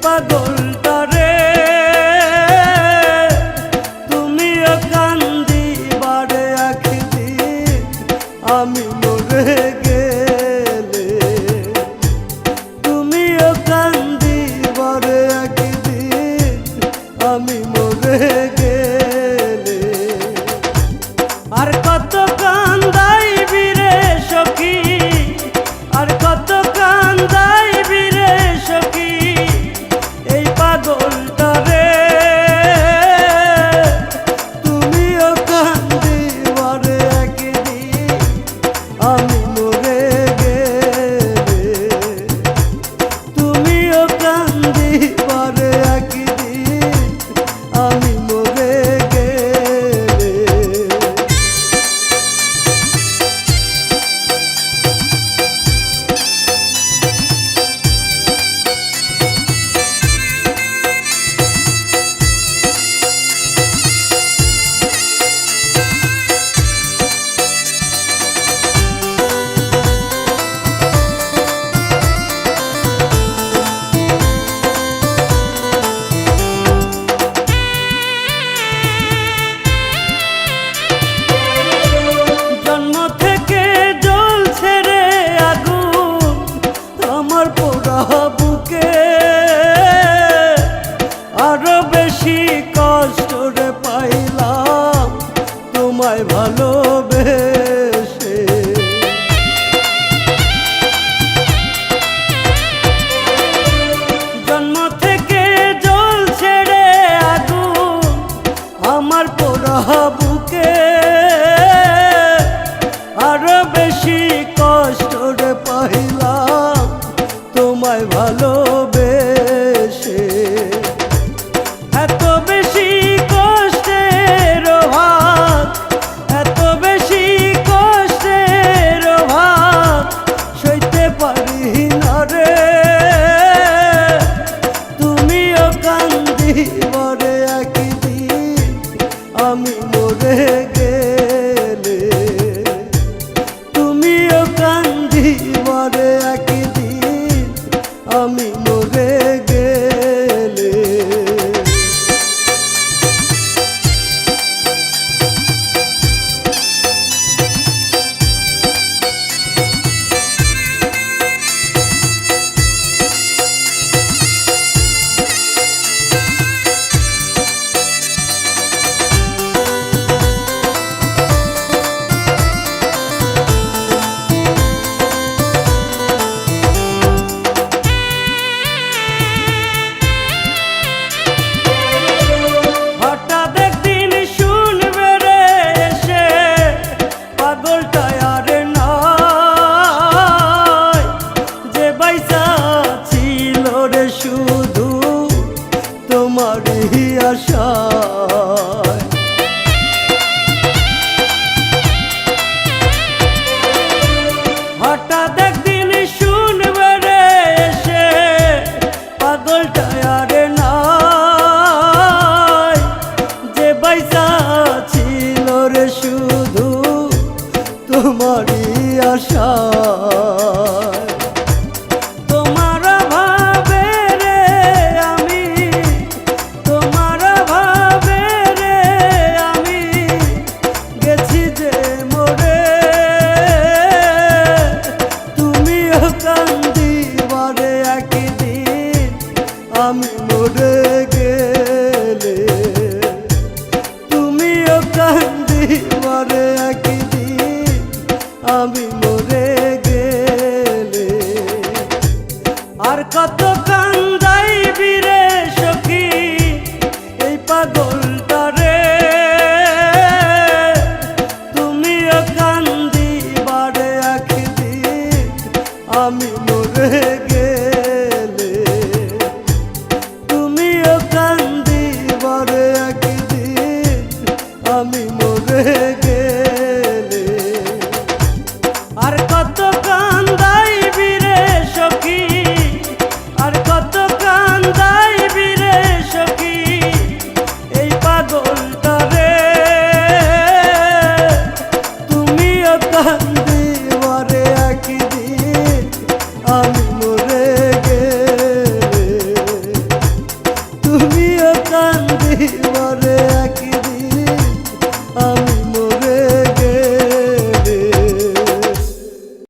পাগলটারে তুমিও কান্দিবারে একদিন আমি মরে গেলে, তুমিও কান্দিবারে একদিন আমি মরে গেলে। আর কত কান্দাইবি রে সখী, আর কত কান্দাইবি রে সখী এই পাগলটারে তুমিও কান্দিবারে একদিন আমি মরে গেলে, তুমিও কান্দিবারে একদিন আমি মরে গেলে। আরো বেশি কষ্ট রে পাইলাম তোমায় ভালোবেসে, জন্ম থেকে জ্বলছে রে আগুন আমার পোড়া বুকে, আরো বেশি কষ্ট রে পাইলাম তোমায় ভালোবেসে। এত বেশি কষ্টের ভাত, এত বেশি কষ্টের ভাত সইতে পারি না রে, তুমিও কান্দিবারে একদিন আমি মরে গেলে, তুমিও কান্দিবারে একদিন আমি মরে গেলে। শুধু তোমারই আশায় হঠাৎ একদিন শুনবে রে এসে পাগলটা আর নাই, যে বাইসা ছিল রে শুধু তোমারই আশায়। কান্দিবারে একদিন আমি মরে